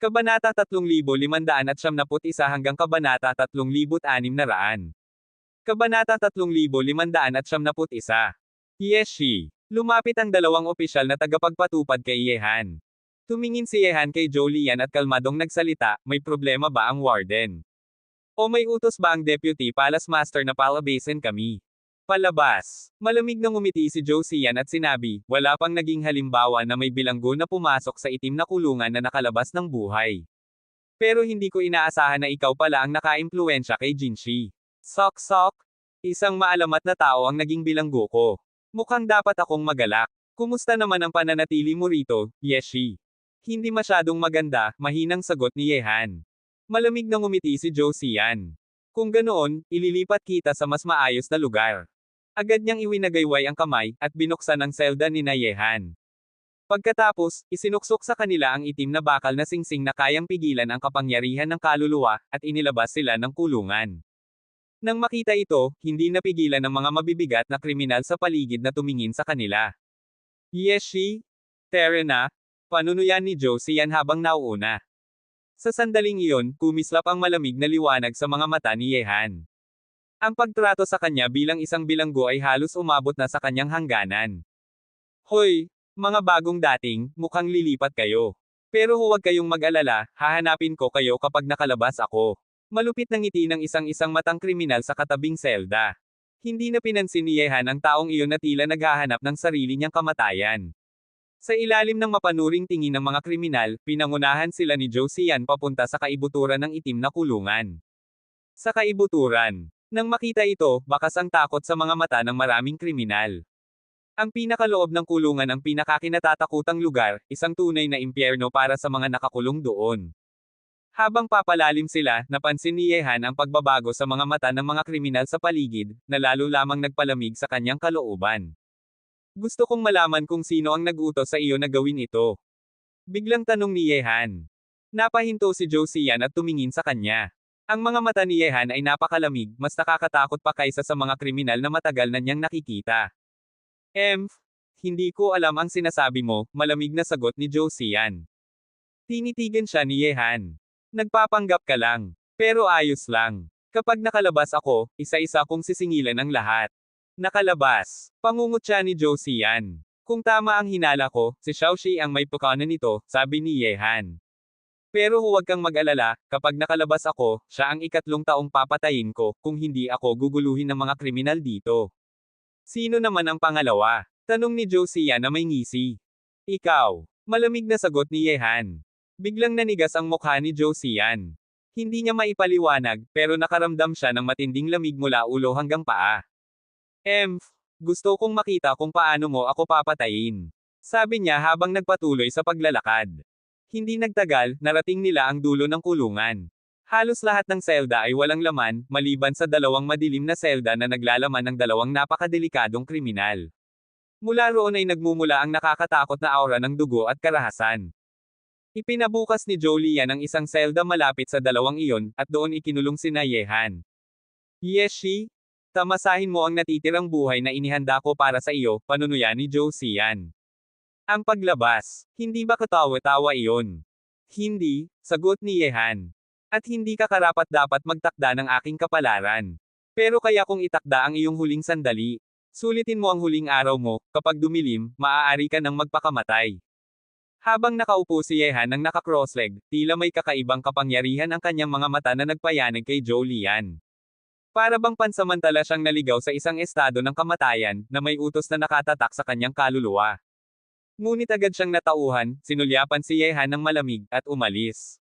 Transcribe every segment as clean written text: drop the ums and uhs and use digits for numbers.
Kabanata 3571 hanggang Kabanata 3600. Kabanata 3571. Yeshi. Lumapit ang dalawang opisyal na tagapagpatupad kay Yehan. Tumingin si Yehan kay Jolian at kalmadong nagsalita, may problema ba ang warden? O may utos ba ang deputy palace master na palabasin kami? Palabas. Malamig na ngumiti si Josian at sinabi, wala pang naging halimbawa na may bilanggo na pumasok sa itim na kulungan na nakalabas ng buhay. Pero hindi ko inaasahan na ikaw pala ang nakaimpluwensya kay Jinshi. Sok-sok. Isang maalamat na tao ang naging bilanggo ko. Mukhang dapat akong magalak. Kumusta naman ang pananatili mo rito, Yeshi? Hindi masyadong maganda, mahinang sagot ni Yehan. Malamig na ngumiti si Josian. Kung ganoon, ililipat kita sa mas maayos na lugar. Agad niyang iwinagayway ang kamay, at binuksan ang selda ni Yehan. Pagkatapos, isinuksok sa kanila ang itim na bakal na singsing na kayang pigilan ang kapangyarihan ng kaluluwa, at inilabas sila ng kulungan. Nang makita ito, hindi napigilan ng mga mabibigat na kriminal sa paligid na tumingin sa kanila. Yeshi? Terena? Panunuyan ni Josian habang nauuna. Sa sandaling iyon, kumislap ang malamig na liwanag sa mga mata ni Yehan. Ang pagtrato sa kanya bilang isang bilanggo ay halos umabot na sa kanyang hangganan. Hoy, mga bagong dating, mukhang lilipat kayo. Pero huwag kayong mag-alala, hahanapin ko kayo kapag nakalabas ako. Malupit na ngiti ng isang matang kriminal sa katabing selda. Hindi na pinansin ni Yehan ang taong iyon na tila naghahanap ng sarili niyang kamatayan. Sa ilalim ng mapanuring tingin ng mga kriminal, pinangunahan sila ni Josian papunta sa kaibuturan ng itim na kulungan. Sa kaibuturan. Nang makita ito, bakas ang takot sa mga mata ng maraming kriminal. Ang pinakaloob ng kulungan ang pinakakinatatakutang lugar, isang tunay na impyerno para sa mga nakakulong doon. Habang papalalim sila, napansin ni Yehan ang pagbabago sa mga mata ng mga kriminal sa paligid, na lalo lamang nagpalamig sa kanyang kalooban. Gusto kong malaman kung sino ang nag-utos sa iyo na gawin ito. Biglang tanong ni Yehan. Napahinto si Josian at tumingin sa kanya. Ang mga mata ni Yehan ay napakalamig, mas nakakatakot pa kaysa sa mga kriminal na matagal na niyang nakikita. Hindi ko alam ang sinasabi mo, malamig na sagot ni Josian. Tinitigan siya ni Yehan. Nagpapanggap ka lang. Pero ayos lang. Kapag nakalabas ako, isa-isa kong sisingilan ang lahat. Nakalabas. Pangungutya ni Josian. Kung tama ang hinala ko, si Xiaoxi ang may pakanan nito, sabi ni Yehan. Pero huwag kang mag-alala, kapag nakalabas ako, siya ang ikatlong taong papatayin ko, kung hindi ako guguluhin ng mga kriminal dito. Sino naman ang pangalawa? Tanong ni Josian na may ngisi. Ikaw. Malamig na sagot ni Yehan. Biglang nanigas ang mukha ni Josian. Hindi niya maipaliwanag, pero nakaramdam siya ng matinding lamig mula ulo hanggang paa. Gusto kong makita kung paano mo ako papatayin. Sabi niya habang nagpatuloy sa paglalakad. Hindi nagtagal, narating nila ang dulo ng kulungan. Halos lahat ng selda ay walang laman, maliban sa dalawang madilim na selda na naglalaman ng dalawang napakadelikadong kriminal. Mula roon ay nagmumula ang nakakatakot na aura ng dugo at karahasan. Ipinabukas ni Jolian ang isang selda malapit sa dalawang iyon, at doon ikinulong sina Yehan. Yeshi? Tamasahin mo ang natitirang buhay na inihanda ko para sa iyo, panunuya ni Josian. Ang paglabas. Hindi ba katawa-tawa iyon? Hindi, sagot ni Yehan. At hindi ka karapat-dapat magtakda ng aking kapalaran. Pero kaya kong itakda ang iyong huling sandali. Sulitin mo ang huling araw mo, kapag dumilim, maaari ka nang magpakamatay. Habang nakaupo si Yehan ng naka-crossleg, tila may kakaibang kapangyarihan ang kanyang mga mata na nagpayanig kay Jolian. Para bang pansamantala siyang naligaw sa isang estado ng kamatayan, na may utos na nakatatak sa kanyang kaluluwa. Ngunit agad siyang natauhan, sinulyapan si Yehan ng malamig, at umalis.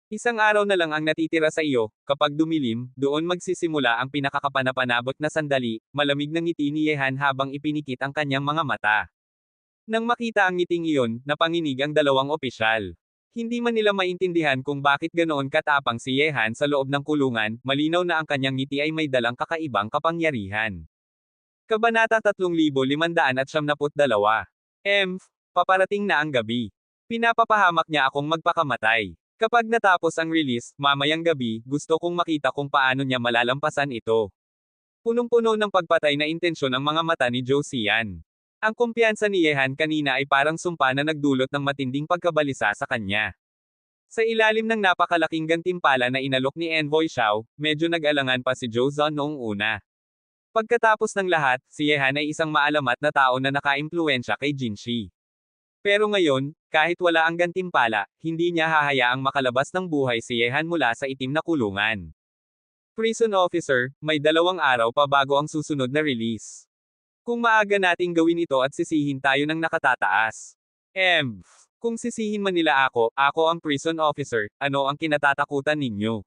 Isang araw na lang ang natitira sa iyo, kapag dumilim, doon magsisimula ang pinakakapanapanabot na sandali, malamig na ngiti ni Yehan habang ipinikit ang kanyang mga mata. Nang makita ang ngiting iyon, napanginig ang dalawang opisyal. Hindi man nila maintindihan kung bakit ganoon katapang si Yehan sa loob ng kulungan, malinaw na ang kanyang ngiti ay may dalang kakaibang kapangyarihan. Kabanata 3572. Paparating na ang gabi. Pinapapahamak niya akong magpakamatay. Kapag natapos ang release, mamayang gabi, gusto kong makita kung paano niya malalampasan ito. Punong-puno ng pagpatay na intensyon ang mga mata ni Josian. Ang kumpiyansa ni Yehan kanina ay parang sumpa na nagdulot ng matinding pagkabalisa sa kanya. Sa ilalim ng napakalaking gantimpala na inalok ni Envoy Xiao, medyo nag-alangan pa si Zhou Zun noong una. Pagkatapos ng lahat, si Yehan ay isang maalamat na tao na nakaimpluwensya kay Jinshi. Pero ngayon, kahit wala ang gantimpala, hindi niya hahayaang makalabas ng buhay si Yehan mula sa itim na kulungan. Prison officer, may 2 araw pa bago ang susunod na release. Kung maaga nating gawin ito at sisihin tayo ng nakatataas. Kung sisihin man nila ako ang prison officer, ano ang kinatatakutan ninyo?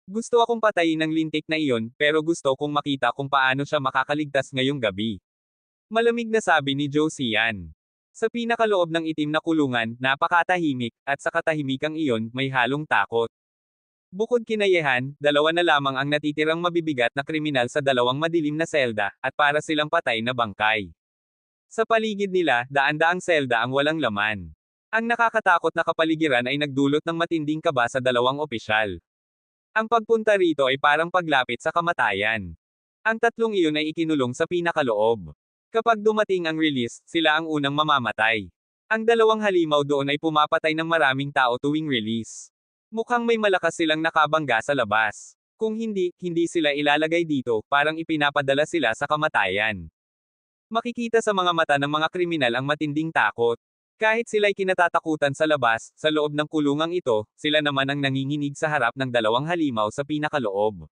Gusto akong patayin ng lintik na iyon, pero gusto kong makita kung paano siya makakaligtas ngayong gabi. Malamig na sabi ni Zhou Xian. Sa pinakaloob ng itim na kulungan, napakatahimik, at sa katahimikang iyon, may halong takot. Bukod kina Yehan, 2 na lamang ang natitirang mabibigat na kriminal sa 2 madilim na selda, at para silang patay na bangkay. Sa paligid nila, daan-daang selda ang walang laman. Ang nakakatakot na kapaligiran ay nagdulot ng matinding kaba sa 2 opisyal. Ang pagpunta rito ay parang paglapit sa kamatayan. Ang 3 iyon ay ikinulong sa pinakaloob. Kapag dumating ang release, sila ang unang mamamatay. Ang 2 halimaw doon ay pumapatay ng maraming tao tuwing release. Mukhang may malakas silang nakabangga sa labas. Kung hindi sila ilalagay dito, parang ipinapadala sila sa kamatayan. Makikita sa mga mata ng mga kriminal ang matinding takot. Kahit sila'y kinatatakutan sa labas, sa loob ng kulungang ito, sila naman ang nanginginig sa harap ng 2 halimaw sa pinakaloob.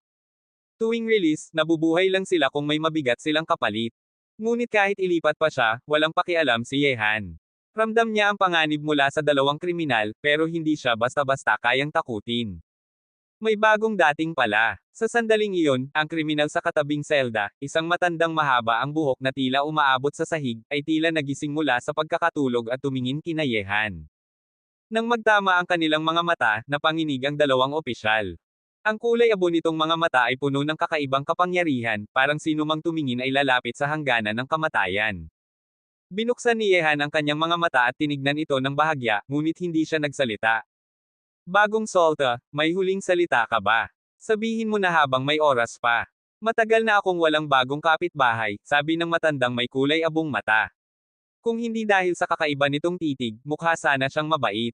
Tuwing release, nabubuhay lang sila kung may mabigat silang kapalit. Ngunit kahit ilipat pa siya, walang pakialam si Yehan. Ramdam niya ang panganib mula sa 2 kriminal, pero hindi siya basta-basta kayang takutin. May bagong dating pala. Sa sandaling iyon, ang kriminal sa katabing selda, isang matandang mahaba ang buhok na tila umaabot sa sahig, ay tila nagising mula sa pagkakatulog at tumingin kina Yehan. Nang magtama ang kanilang mga mata, napanginig ang 2 opisyal. Ang kulay abo nitong mga mata ay puno ng kakaibang kapangyarihan, parang sinumang tumingin ay lalapit sa hangganan ng kamatayan. Binuksan ni Yehan ang kanyang mga mata at tinignan ito ng bahagya, ngunit hindi siya nagsalita. Bagong Solta, may huling salita ka ba? Sabihin mo na habang may oras pa. Matagal na akong walang bagong kapitbahay, sabi ng matandang may kulay abong mata. Kung hindi dahil sa kakaiba nitong titig, mukha sana siyang mabait.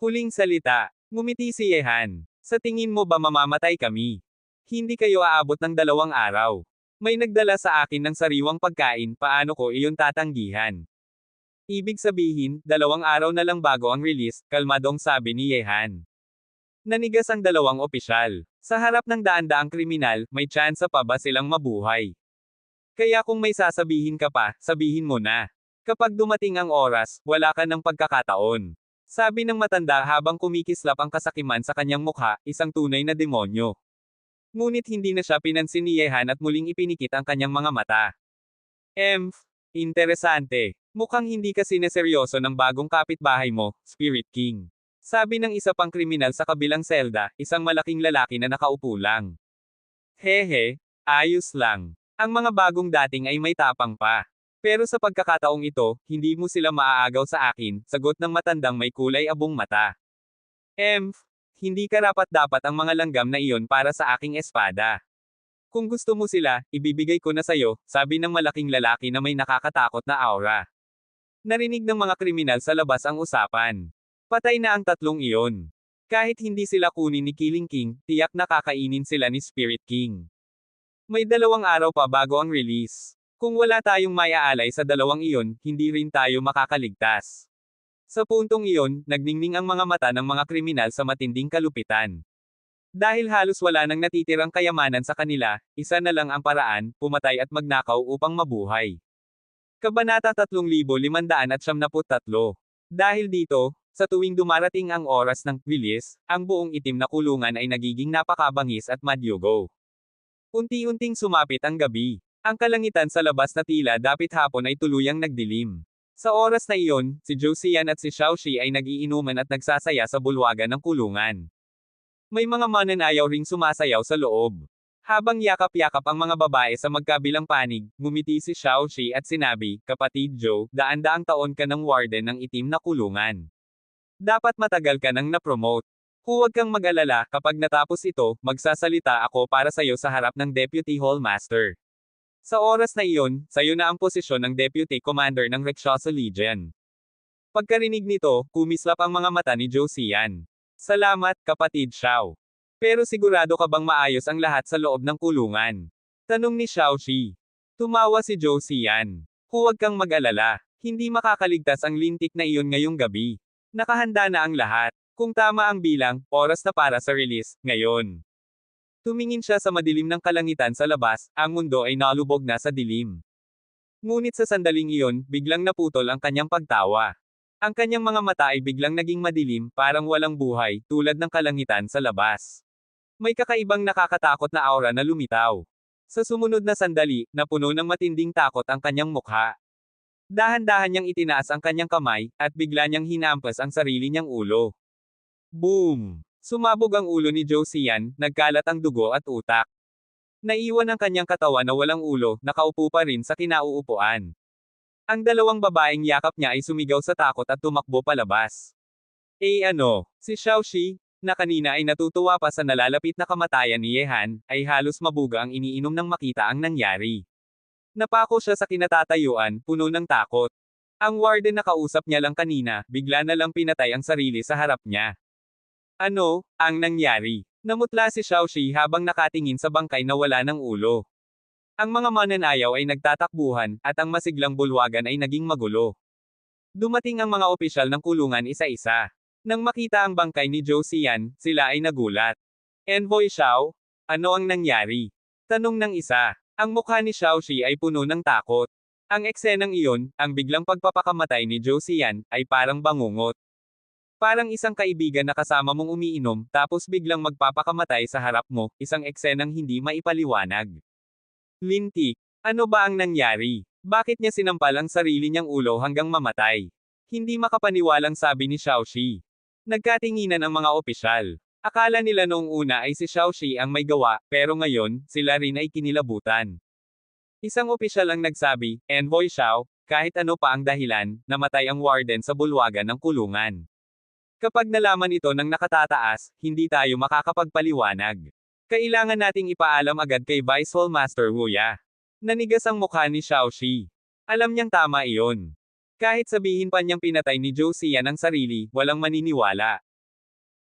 Huling salita. Ngumiti si Yehan. Sa tingin mo ba mamamatay kami? Hindi kayo aabot ng 2 araw. May nagdala sa akin ng sariwang pagkain, paano ko iyon tatanggihan? Ibig sabihin, 2 araw na lang bago ang release, kalmadong sabi ni Yehan. Nanigas ang 2 opisyal. Sa harap ng daan-daang kriminal, may tsansa pa ba silang mabuhay? Kaya kung may sasabihin ka pa, sabihin mo na. Kapag dumating ang oras, wala ka ng pagkakataon. Sabi ng matanda habang kumikislap ang kasakiman sa kanyang mukha, isang tunay na demonyo. Ngunit hindi na siya pinansin ni Yehan at muling ipinikit ang kanyang mga mata. Interesante. Mukhang hindi ka sineseryoso ng bagong kapitbahay mo, Spirit King. Sabi ng isa pang kriminal sa kabilang selda, isang malaking lalaki na nakaupo lang. Hehe, ayos lang. Ang mga bagong dating ay may tapang pa. Pero sa pagkakataong ito, hindi mo sila maaagaw sa akin, sagot ng matandang may kulay abong mata. Hindi karapat-dapat ang mga langgam na iyon para sa aking espada. Kung gusto mo sila, ibibigay ko na sayo, sabi ng malaking lalaki na may nakakatakot na aura. Narinig ng mga kriminal sa labas ang usapan. Patay na ang 3 iyon. Kahit hindi sila kunin ni Killing King, tiyak na kakainin sila ni Spirit King. May 2 araw pa bago ang release. Kung wala tayong maiaalay sa 2 iyon, hindi rin tayo makakaligtas. Sa puntong iyon, nagningning ang mga mata ng mga kriminal sa matinding kalupitan. Dahil halos wala nang natitirang kayamanan sa kanila, isa na lang ang paraan, pumatay at magnakaw upang mabuhay. Kabanata 3573. Dahil dito, sa tuwing dumarating ang oras ng release, ang buong itim na kulungan ay nagiging napakabangis at madyugo. Unti-unting sumapit ang gabi. Ang kalangitan sa labas na tila dapit hapon ay tuluyang nagdilim. Sa oras na iyon, si Zhou Xian at si Xiaoxi ay nagiinuman at nagsasaya sa bulwagan ng kulungan. May mga mananayaw ring sumasayaw sa loob. Habang yakap-yakap ang mga babae sa magkabilang panig, ngumiti si Xiaoxi at sinabi, Kapatid Zhou, daan-daang taon ka ng warden ng itim na kulungan. Dapat matagal ka nang na-promote. Huwag kang mag-alala, kapag natapos ito, magsasalita ako para sayo sa harap ng Deputy Hallmaster. Sa oras na iyon, sayo na ang posisyon ng Deputy Commander ng Rakshasa Legion. Pagkarinig nito, kumislap ang mga mata ni Zhou Xian. Salamat, kapatid Xiao. Pero sigurado ka bang maayos ang lahat sa loob ng kulungan? Tanong ni Xiaoxi. Tumawa si Zhou Xian. Huwag kang mag-alala. Hindi makakaligtas ang lintik na iyon ngayong gabi. Nakahanda na ang lahat. Kung tama ang bilang, oras na para sa release, ngayon. Tumingin siya sa madilim ng kalangitan sa labas, ang mundo ay nalubog na sa dilim. Ngunit sa sandaling iyon, biglang naputol ang kanyang pagtawa. Ang kanyang mga mata ay biglang naging madilim, parang walang buhay, tulad ng kalangitan sa labas. May kakaibang nakakatakot na aura na lumitaw. Sa sumunod na sandali, napuno ng matinding takot ang kanyang mukha. Dahan-dahan niyang itinaas ang kanyang kamay, at bigla niyang hinampas ang sarili niyang ulo. Boom! Sumabog ang ulo ni Zhou Xian, nagkalat ang dugo at utak. Naiwan ang kanyang katawan na walang ulo, nakaupo pa rin sa kinauupuan. Ang dalawang babaeng yakap niya ay sumigaw sa takot at tumakbo palabas. Si Xiaoxi, na kanina ay natutuwa pa sa nalalapit na kamatayan ni Yehan, ay halos mabuga ang iniinom nang makita ang nangyari. Napako siya sa kinatatayuan, puno ng takot. Ang warden na kausap niya lang kanina, bigla na lang pinatay ang sarili sa harap niya. Ano ang nangyari? Namutla si Xiaoxi habang nakatingin sa bangkay na wala ng ulo. Ang mga mananayaw ay nagtatakbuhan, at ang masiglang bulwagan ay naging magulo. Dumating ang mga opisyal ng kulungan isa-isa. Nang makita ang bangkay ni Zhou Xian, sila ay nagulat. Envoy Xiao, ano ang nangyari? Tanong ng isa. Ang mukha ni Xiaoxi ay puno ng takot. Ang eksenang iyon, ang biglang pagpapakamatay ni Zhou Xian, ay parang bangungot. Parang isang kaibigan na kasama mong umiinom, tapos biglang magpapakamatay sa harap mo, isang eksenang hindi maipaliwanag. Lintik. Ano ba ang nangyari? Bakit niya sinampal ang sarili niyang ulo hanggang mamatay? Hindi makapaniwalang sabi ni Xiaoxi. Nagkatinginan ang mga opisyal. Akala nila noong una ay si Xiaoxi ang may gawa, pero ngayon, sila rin ay kinilabutan. Isang opisyal ang nagsabi, Envoy Xiao, kahit ano pa ang dahilan, namatay ang warden sa bulwagan ng kulungan. Kapag nalaman ito ng nakatataas, hindi tayo makakapagpaliwanag. Kailangan nating ipaalam agad kay Vice Hall Master Wuya. Nanigas ang mukha ni Xiaoxi. Alam niyang tama iyon. Kahit sabihin pa niyang pinatay ni Zhou Xian ang sarili, walang maniniwala.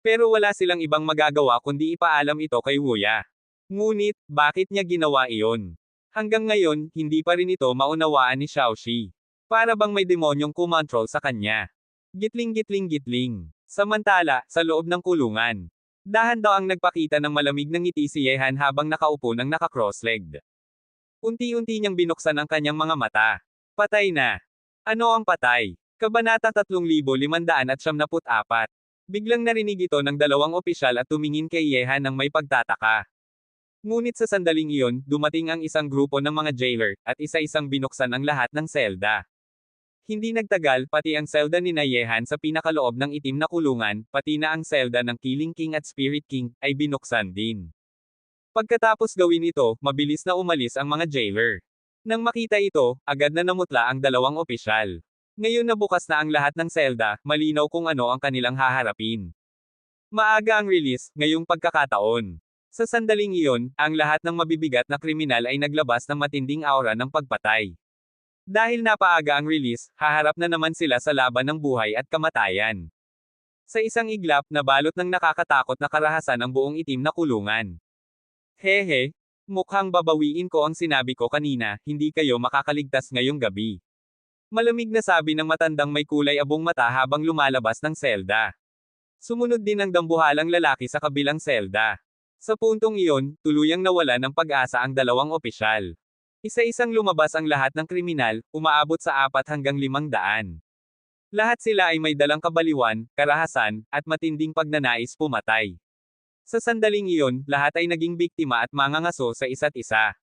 Pero wala silang ibang magagawa kundi ipaalam ito kay Wuya. Ngunit, bakit niya ginawa iyon? Hanggang ngayon, hindi pa rin ito maunawaan ni Xiaoxi. Para bang may demonyong kumontrol sa kanya. Gitling-gitling-gitling. Samantala, sa loob ng kulungan. Dahan daw ang nagpakita ng malamig ng ngiti si Yehan habang nakaupo ng naka-cross-legged. Unti-unti niyang binuksan ang kanyang mga mata. Patay na. Ano ang patay? Kabanata 3574. Biglang narinig ito ng dalawang opisyal at tumingin kay Yehan ng may pagtataka. Ngunit sa sandaling iyon, dumating ang isang grupo ng mga jailer, at isa-isang binuksan ang lahat ng selda. Hindi nagtagal, pati ang selda ni Yehan sa pinakaloob ng itim na kulungan, pati na ang selda ng Killing King at Spirit King, ay binuksan din. Pagkatapos gawin ito, mabilis na umalis ang mga jailer. Nang makita ito, agad na namutla ang dalawang opisyal. Ngayon na bukas na ang lahat ng selda, malinaw kung ano ang kanilang haharapin. Maaga ang release, ngayong pagkakataon. Sa sandaling iyon, ang lahat ng mabibigat na kriminal ay naglabas ng matinding aura ng pagpatay. Dahil napaaga ang release, haharap na naman sila sa laban ng buhay at kamatayan. Sa isang iglap, nabalot ng nakakatakot na karahasan ang buong itim na kulungan. Hehe, mukhang babawiin ko ang sinabi ko kanina, hindi kayo makakaligtas ngayong gabi. Malamig na sabi ng matandang may kulay abong mata habang lumalabas ng selda. Sumunod din ang dambuhalang lalaki sa kabilang selda. Sa puntong iyon, tuluyang nawala ng pag-asa ang dalawang opisyal. Isa-isang lumabas ang lahat ng kriminal, umaabot sa 4 hanggang 500. Lahat sila ay may dalang kabaliwan, karahasan, at matinding pagnanais pumatay. Sa sandaling iyon, lahat ay naging biktima at mangangaso sa isa't isa.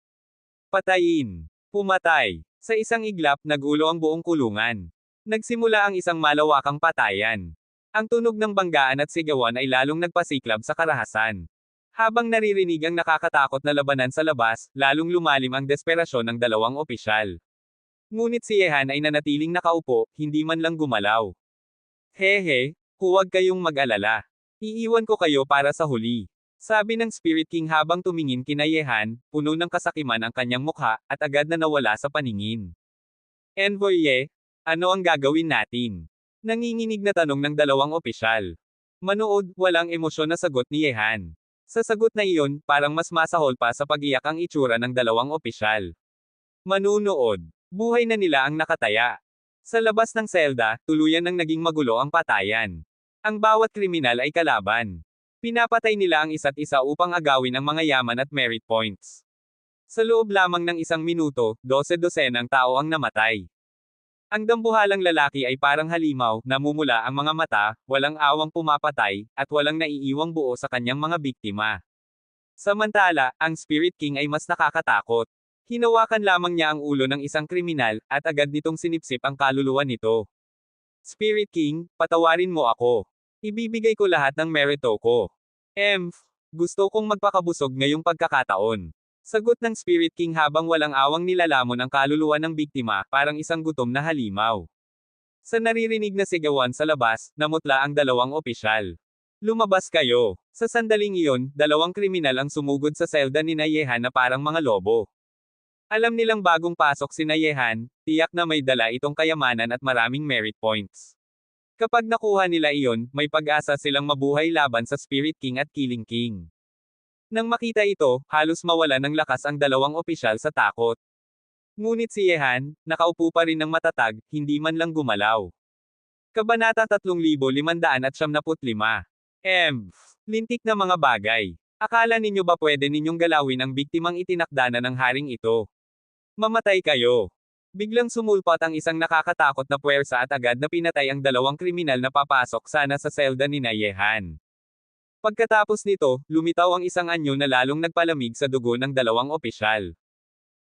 Patayin. Pumatay. Sa isang iglap, nagulo ang buong kulungan. Nagsimula ang isang malawakang patayan. Ang tunog ng banggaan at sigawan ay lalong nagpasiklab sa karahasan. Habang naririnig ang nakakatakot na labanan sa labas, lalong lumalim ang desperasyon ng dalawang opisyal. Ngunit si Yehan ay nanatiling nakaupo, hindi man lang gumalaw. Hehe, huwag kayong mag-alala. Iiwan ko kayo para sa huli. Sabi ng Spirit King habang tumingin kina Yehan, puno ng kasakiman ang kanyang mukha, at agad na nawala sa paningin. Envoy Ye, ano ang gagawin natin? Nanginginig na tanong ng dalawang opisyal. Manood, walang emosyon na sagot ni Yehan. Sa sagot na iyon, parang mas masahol pa sa pag-iyak ang itsura ng dalawang opisyal. Manunood. Buhay na nila ang nakataya. Sa labas ng selda, tuluyan nang naging magulo ang patayan. Ang bawat kriminal ay kalaban. Pinapatay nila ang isa't isa upang agawin ang mga yaman at merit points. Sa loob lamang ng isang minuto, 12-dosenang tao ang namatay. Ang dambuhalang lalaki ay parang halimaw, namumula ang mga mata, walang awang pumapatay, at walang naiiwang buo sa kanyang mga biktima. Samantala, ang Spirit King ay mas nakakatakot. Hinawakan lamang niya ang ulo ng isang kriminal, at agad nitong sinipsip ang kaluluwa nito. Spirit King, patawarin mo ako. Ibibigay ko lahat ng merito ko. Gusto kong magpakabusog ngayong pagkakataon. Sagot ng Spirit King habang walang awang nilalamon ang kaluluwa ng biktima, parang isang gutom na halimaw. Sa naririnig na sigawan sa labas, namutla ang dalawang opisyal. Lumabas kayo. Sa sandaling iyon, dalawang kriminal ang sumugod sa selda ni Yehan na parang mga lobo. Alam nilang bagong pasok si Yehan, tiyak na may dala itong kayamanan at maraming merit points. Kapag nakuha nila iyon, may pag-asa silang mabuhay laban sa Spirit King at Killing King. Nang makita ito, halos mawala ng lakas ang dalawang opisyal sa takot. Ngunit si Yehan, nakaupo pa rin ng matatag, hindi man lang gumalaw. Kabanata 3575. Lintik na mga bagay. Akala ninyo ba pwede ninyong galawin ang biktimang itinakda na ng haring ito? Mamatay kayo. Biglang sumulpot ang isang nakakatakot na puwersa at agad na pinatay ang dalawang kriminal na papasok sana sa selda ni Yehan. Pagkatapos nito, lumitaw ang isang anyo na lalong nagpalamig sa dugo ng dalawang opisyal.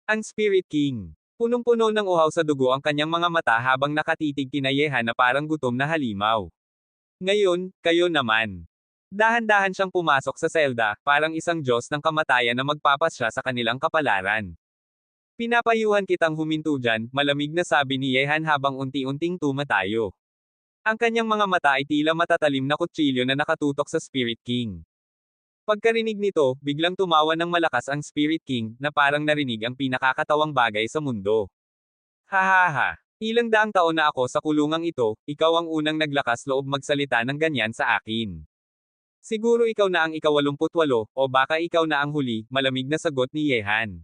Ang Spirit King. Punong-puno ng uhaw sa dugo ang kanyang mga mata habang nakatitig kina Yehan na parang gutom na halimaw. Ngayon, kayo naman. Dahan-dahan siyang pumasok sa selda, parang isang Diyos ng kamatayan na magpapasya sa kanilang kapalaran. Pinapayuhan kitang huminto dyan, malamig na sabi ni Yehan habang unti-unting tumatayo. Ang kanyang mga mata ay tila matatalim na kutsilyo na nakatutok sa Spirit King. Pagkarinig nito, biglang tumawa ng malakas ang Spirit King, na parang narinig ang pinakakatawang bagay sa mundo. Hahaha. Ilang daang taon na ako sa kulungang ito, ikaw ang unang naglakas loob magsalita ng ganyan sa akin. Siguro ikaw na ang ika-88, o baka ikaw na ang huli, malamig na sagot ni Yehan.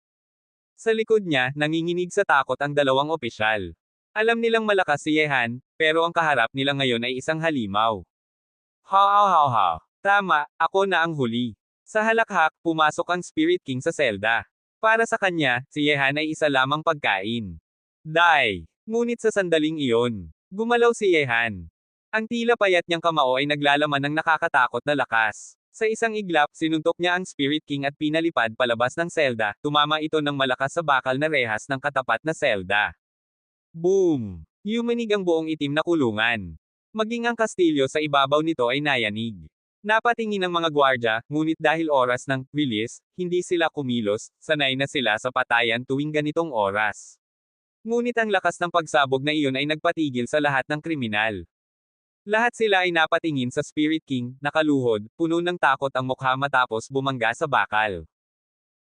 Sa likod niya, nanginginig sa takot ang dalawang opisyal. Alam nilang malakas si Yehan, pero ang kaharap nila ngayon ay isang halimaw. Ha. Tama, ako na ang huli. Sa halakhak, pumasok ang Spirit King sa selda. Para sa kanya, si Yehan ay isa lamang pagkain. Die! Ngunit sa sandaling iyon, gumalaw si Yehan. Ang tila payat niyang kamao ay naglalaman ng nakakatakot na lakas. Sa isang iglap, sinuntok niya ang Spirit King at pinalipad palabas ng selda, tumama ito ng malakas sa bakal na rehas ng katapat na selda. Boom! Yumanig ang buong itim na kulungan. Maging ang kastilyo sa ibabaw nito ay nayanig. Napatingin ang mga gwardya, ngunit dahil oras ng release, hindi sila kumilos, sanay na sila sa patayan tuwing ganitong oras. Ngunit ang lakas ng pagsabog na iyon ay nagpatigil sa lahat ng kriminal. Lahat sila ay napatingin sa Spirit King, nakaluhod, puno ng takot ang mukha matapos bumangga sa bakal.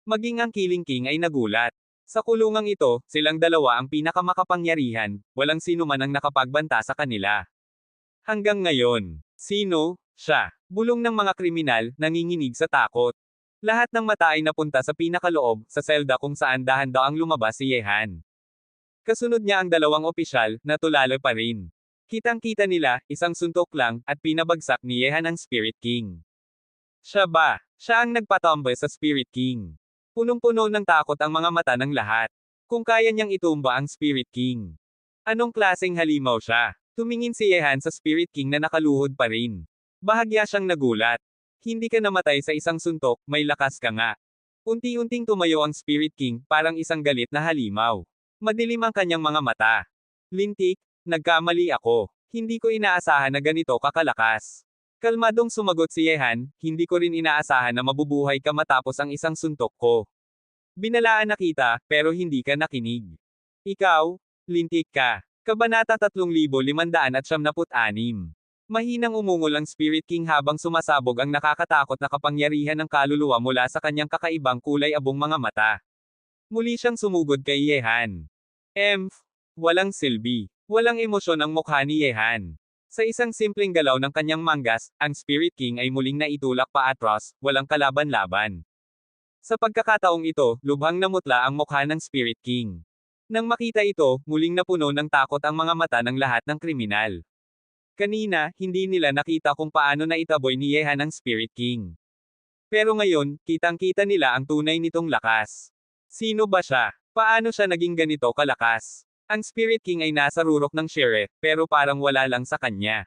Maging ang Killing King ay nagulat. Sa kulungang ito, silang dalawa ang pinakamakapangyarihan, walang sino man ang nakapagbanta sa kanila. Hanggang ngayon, sino? Siya. Bulong ng mga kriminal, nanginginig sa takot. Lahat ng mata ay napunta sa pinakaloob, sa selda kung saan dahan-daang lumabas si Yehan. Kasunod niya ang dalawang opisyal, na tulala pa rin. Kitang-kita nila, isang suntok lang, at pinabagsak ni Yehan ang Spirit King. Siya ba? Siya ang nagpatomba sa Spirit King. Punong-puno ng takot ang mga mata ng lahat. Kung kaya niyang itumba ang Spirit King. Anong klaseng halimaw siya? Tumingin si Yehan sa Spirit King na nakaluhod pa rin. Bahagya siyang nagulat. Hindi ka namatay sa isang suntok, may lakas ka nga. Unti-unting tumayo ang Spirit King, parang isang galit na halimaw. Madilim ang kanyang mga mata. Lintik, nagkamali ako. Hindi ko inaasahan na ganito kakalakas. Kalmadong sumagot si Yehan, hindi ko rin inaasahan na mabubuhay ka matapos ang isang suntok ko. Binalaan na kita, pero hindi ka nakinig. Ikaw, lintik ka. Kabanata 3576. Mahinang umungol ang Spirit King habang sumasabog ang nakakatakot na kapangyarihan ng kaluluwa mula sa kanyang kakaibang kulay abong mga mata. Muli siyang sumugod kay Yehan. Walang silbi. Walang emosyon ang mukha ni Yehan. Sa isang simpleng galaw ng kanyang manggas, ang Spirit King ay muling naitulak paatras, walang kalaban-laban. Sa pagkakataong ito, lubhang namutla ang mukha ng Spirit King. Nang makita ito, muling napuno ng takot ang mga mata ng lahat ng kriminal. Kanina, hindi nila nakita kung paano naitaboy ni Yehan ang Spirit King. Pero ngayon, kitang-kita nila ang tunay nitong lakas. Sino ba siya? Paano siya naging ganito kalakas? Ang Spirit King ay nasa rurok ng sheriff, pero parang wala lang sa kanya.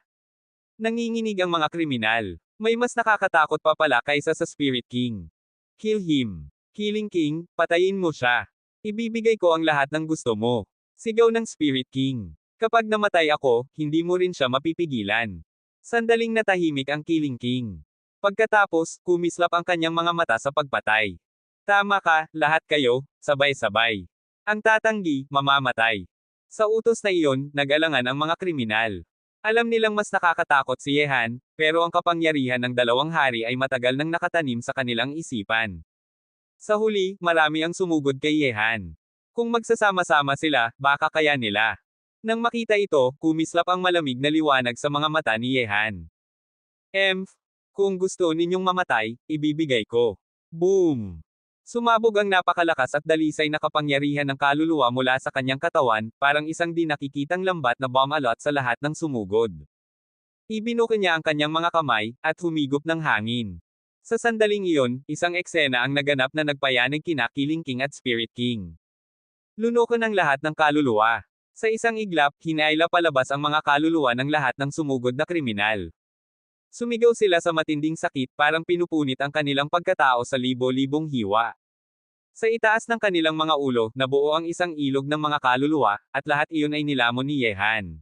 Nanginginig ang mga kriminal. May mas nakakatakot pa pala kaysa sa Spirit King. Kill him. Killing King, patayin mo siya. Ibibigay ko ang lahat ng gusto mo. Sigaw ng Spirit King. Kapag namatay ako, hindi mo rin siya mapipigilan. Sandaling natahimik ang Killing King. Pagkatapos, kumislap ang kanyang mga mata sa pagpatay. Tama ka, lahat kayo, sabay-sabay. Ang tatanggi, mamamatay. Sa utos na iyon, nag-alangan ang mga kriminal. Alam nilang mas nakakatakot si Yehan, pero ang kapangyarihan ng dalawang hari ay matagal nang nakatanim sa kanilang isipan. Sa huli, marami ang sumugod kay Yehan. Kung magsasama-sama sila, baka kaya nila. Nang makita ito, kumislap ang malamig na liwanag sa mga mata ni Yehan. Kung gusto ninyong mamatay, ibibigay ko. Boom! Sumabog ang napakalakas at dalisay na kapangyarihan ng kaluluwa mula sa kanyang katawan, parang isang di nakikitang lambat na bombalot sa lahat ng sumugod. Ibinuka niya ang kanyang mga kamay, at humigop ng hangin. Sa sandaling iyon, isang eksena ang naganap na nagpayanig kina Killing King at Spirit King. Lunukan ang lahat ng kaluluwa. Sa isang iglap, hinaila palabas ang mga kaluluwa ng lahat ng sumugod na kriminal. Sumigaw sila sa matinding sakit, parang pinupunit ang kanilang pagkatao sa libo-libong hiwa. Sa itaas ng kanilang mga ulo, nabuo ang isang ilog ng mga kaluluwa, at lahat iyon ay nilamon ni Yehan.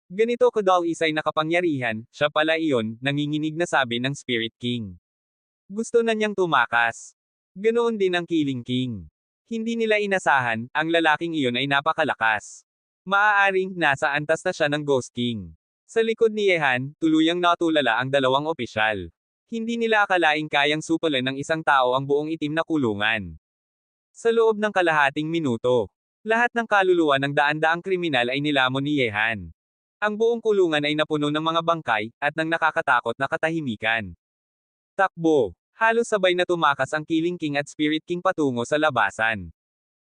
Ganito kadalisay na kapangyarihan, siya pala iyon, nanginginig na sabi ng Spirit King. Gusto na niyang tumakas. Ganoon din ang Killing King. Hindi nila inasahan, ang lalaking iyon ay napakalakas. Maaaring, nasa antas na siya ng Ghost King. Sa likod ni Yehan, tuluyang natulala ang dalawang opisyal. Hindi nila akalaing kayang supalan ng isang tao ang buong itim na kulungan. Sa loob ng kalahating minuto, lahat ng kaluluwa ng daan-daang kriminal ay nilamon ni Yehan. Ang buong kulungan ay napuno ng mga bangkay, at ng nakakatakot na katahimikan. Takbo! Halos sabay na tumakas ang Killing King at Spirit King patungo sa labasan.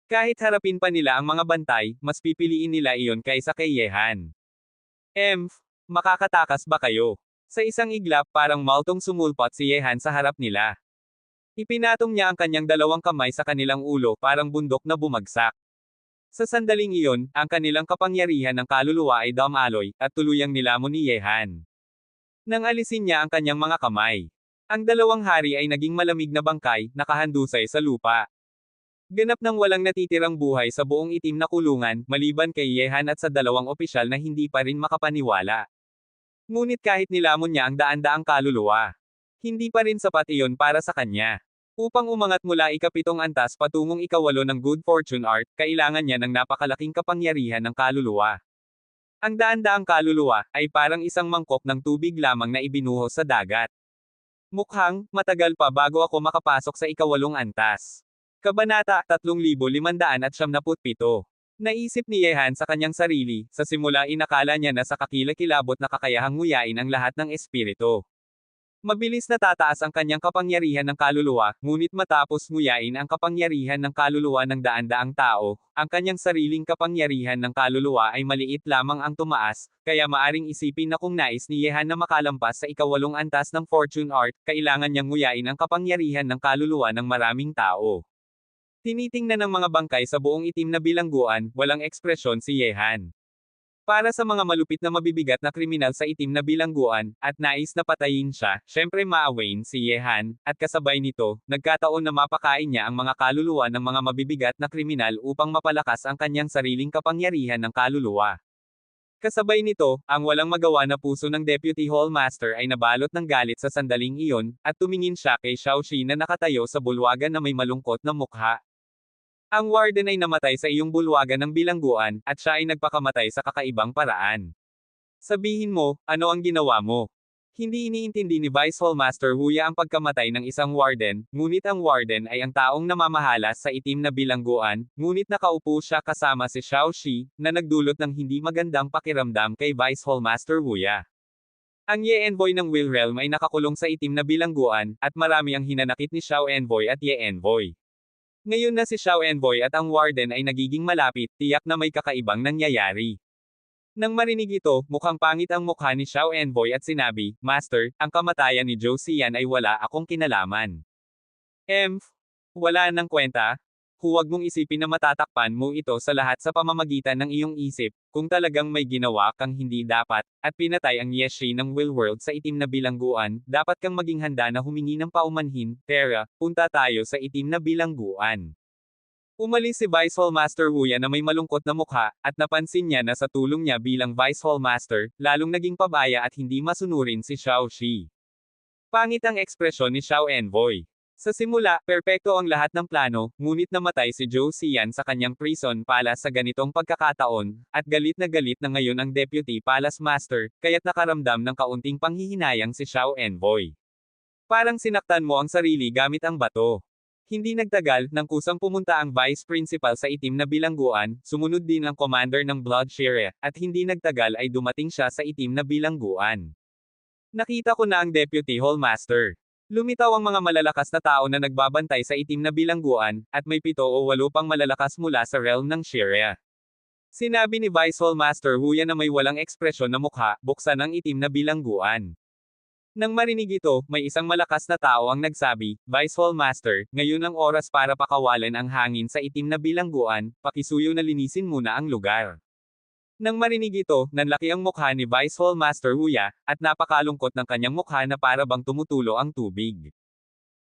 Kahit harapin pa nila ang mga bantay, mas pipiliin nila iyon kaysa kay Yehan. Makakatakas ba kayo? Sa isang iglap, parang maltong sumulpot si Yehan sa harap nila. Ipinatong niya ang kanyang dalawang kamay sa kanilang ulo, parang bundok na bumagsak. Sa sandaling iyon, ang kanilang kapangyarihan ng kaluluwa ay dumaloy, at tuluyang nilamon ni Yehan. Nang alisin niya ang kanyang mga kamay, ang dalawang hari ay naging malamig na bangkay, nakahandusay sa lupa. Ganap nang walang natitirang buhay sa buong itim na kulungan, maliban kay Yehan at sa dalawang opisyal na hindi pa rin makapaniwala. Ngunit kahit nilamon niya ang daan-daang kaluluwa, hindi pa rin sapat iyon para sa kanya. Upang umangat mula ikapitong antas patungong ikawalo ng Good Fortune Art, kailangan niya ng napakalaking kapangyarihan ng kaluluwa. Ang daan-daang kaluluwa ay parang isang mangkok ng tubig lamang na ibinuhos sa dagat. Mukhang, matagal pa bago ako makapasok sa ikawalong antas. Kabanata 3577. Naisip ni Yehan sa kanyang sarili, sa simula inakala niya na sa kakilakilabot na kakayahang nguyain ang lahat ng espiritu. Mabilis na tataas ang kanyang kapangyarihan ng kaluluwa, ngunit matapos nguyain ang kapangyarihan ng kaluluwa ng daan-daang tao, ang kanyang sariling kapangyarihan ng kaluluwa ay maliit lamang ang tumaas, kaya maaring isipin na kung nais ni Yehan na makalampas sa ikawalong antas ng Fortune Art, kailangan niyang nguyain ang kapangyarihan ng kaluluwa ng maraming tao. Tinitingnan ng mga bangkay sa buong itim na bilangguan, walang ekspresyon si Yehan. Para sa mga malupit na mabibigat na kriminal sa itim na bilangguan, at nais na patayin siya, syempre maawain si Yehan, at kasabay nito, nagkataon na mapakain niya ang mga kaluluwa ng mga mabibigat na kriminal upang mapalakas ang kanyang sariling kapangyarihan ng kaluluwa. Kasabay nito, ang walang magawa na puso ng Deputy Hallmaster ay nabalot ng galit sa sandaling iyon, at tumingin siya kay Xiaoxi na nakatayo sa bulwagan na may malungkot na mukha. Ang warden ay namatay sa iyong bulwagan ng bilangguan, at siya ay nagpakamatay sa kakaibang paraan. Sabihin mo, ano ang ginawa mo? Hindi iniintindi ni Vice Hallmaster Huya ang pagkamatay ng isang warden, ngunit ang warden ay ang taong namamahala sa itim na bilangguan, ngunit nakaupo siya kasama si Xiao Shi, na nagdulot ng hindi magandang pakiramdam kay Vice Hallmaster Huya. Ang Ye Envoy ng Will Realm ay nakakulong sa itim na bilangguan, at marami ang hinanakit ni Xiao Envoy at Ye Envoy. Ngayon na si Xiao Envoy at ang warden ay nagiging malapit, tiyak na may kakaibang nangyayari. Nang marinig ito, mukhang pangit ang mukha ni Xiao Envoy at sinabi, Master, ang kamatayan ni Zhou Xian ay wala akong kinalaman. Wala nang kwenta? Huwag mong isipin na matatakpan mo ito sa lahat sa pamamagitan ng iyong isip, kung talagang may ginawa kang hindi dapat, at pinatay ang Yeshi ng Will World sa itim na bilangguan, dapat kang maging handa na humingi ng paumanhin, Tara, punta tayo sa itim na bilangguan. Umalis si Vice Hallmaster Huya na may malungkot na mukha, at napansin niya na sa tulong niya bilang Vice Hallmaster, lalong naging pabaya at hindi masunurin si Xiao Shi. Pangit ang ekspresyon ni Xiao Envoy. Sa simula, perpekto ang lahat ng plano, ngunit namatay si Zhou Xian sa kanyang prison palace sa ganitong pagkakataon, at galit na ngayon ang Deputy Palace Master, kaya't nakaramdam ng kaunting panghihinayang si Xiao Envoy. Parang sinaktan mo ang sarili gamit ang bato. Hindi nagtagal, nang kusang pumunta ang Vice Principal sa itim na bilangguan, sumunod din ang Commander ng Blood Shire, at hindi nagtagal ay dumating siya sa itim na bilangguan. Nakita ko na ang Deputy Hallmaster. Lumitaw ang mga malalakas na tao na nagbabantay sa itim na bilangguan, at may 7 o 8 pang malalakas mula sa realm ng Shire. Sinabi ni Vice Hallmaster Huya na may walang ekspresyon na mukha, buksan ang itim na bilangguan. Nang marinig ito, may isang malakas na tao ang nagsabi, Vice Hallmaster, ngayon ang oras para pakawalan ang hangin sa itim na bilangguan, pakisuyo na linisin muna ang lugar. Nang marinig ito, nanlaki ang mukha ni Vice Hallmaster Huya, at napakalungkot ng kanyang mukha na para bang tumutulo ang tubig.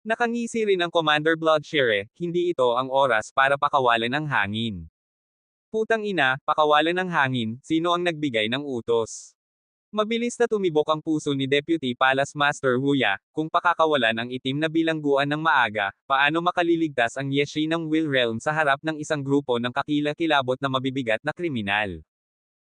Nakangisi rin ang Commander Bloodshire, hindi ito ang oras para pakawalan ang hangin. Putang ina, pakawalan ng hangin, sino ang nagbigay ng utos? Mabilis na tumibok ang puso ni Deputy Palace Master Huya, kung pakakawalan ang itim na bilangguan ng maaga, paano makaliligtas ang Yeshi ng Will Realm sa harap ng isang grupo ng kakilakilabot na mabibigat na kriminal.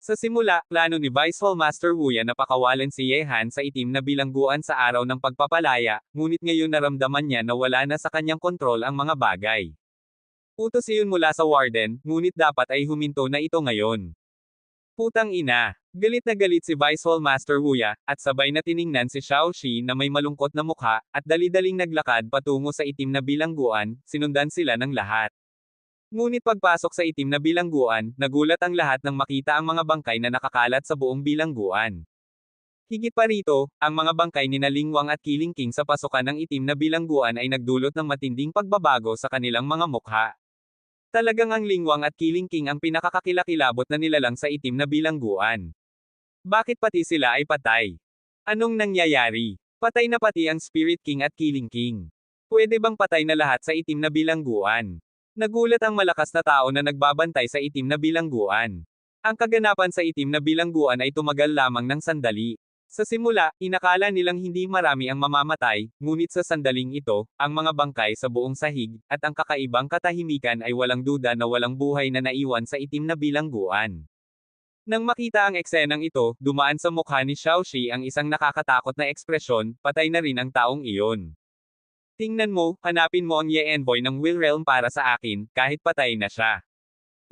Sa simula, plano ni Vice Hallmaster Huya na pakawalan si Yehan sa itim na bilangguan sa araw ng pagpapalaya, ngunit ngayon naramdaman niya na wala na sa kanyang kontrol ang mga bagay. Utos iyon mula sa Warden, ngunit dapat ay huminto na ito ngayon. Putang ina! Galit na galit si Vice Hallmaster Huya, at sabay na tiningnan si Xiao Shi na may malungkot na mukha, at dali-daling naglakad patungo sa itim na bilangguan, sinundan sila ng lahat. Ngunit pagpasok sa itim na bilangguan, nagulat ang lahat nang makita ang mga bangkay na nakakalat sa buong bilangguan. Higit pa rito, ang mga bangkay ni Lingwang at Killing King sa pasukan ng itim na bilangguan ay nagdulot ng matinding pagbabago sa kanilang mga mukha. Talagang ang Lingwang at Killing King ang pinakakakilakilabot na nilalang sa itim na bilangguan. Bakit pati sila ay patay? Anong nangyayari? Patay na pati ang Spirit King at Killing King. Pwede bang patay na lahat sa itim na bilangguan? Nagulat ang malakas na tao na nagbabantay sa itim na bilangguan. Ang kaganapan sa itim na bilangguan ay tumagal lamang ng sandali. Sa simula, inakala nilang hindi marami ang mamamatay, ngunit sa sandaling ito, ang mga bangkay sa buong sahig, at ang kakaibang katahimikan ay walang duda na walang buhay na naiwan sa itim na bilangguan. Nang makita ang eksenang ito, dumaan sa mukha ni Xiao Shi ang isang nakakatakot na ekspresyon, patay na rin ang taong iyon. Tingnan mo, hanapin mo ang Ye Envoy ng Will Realm para sa akin, kahit patay na siya.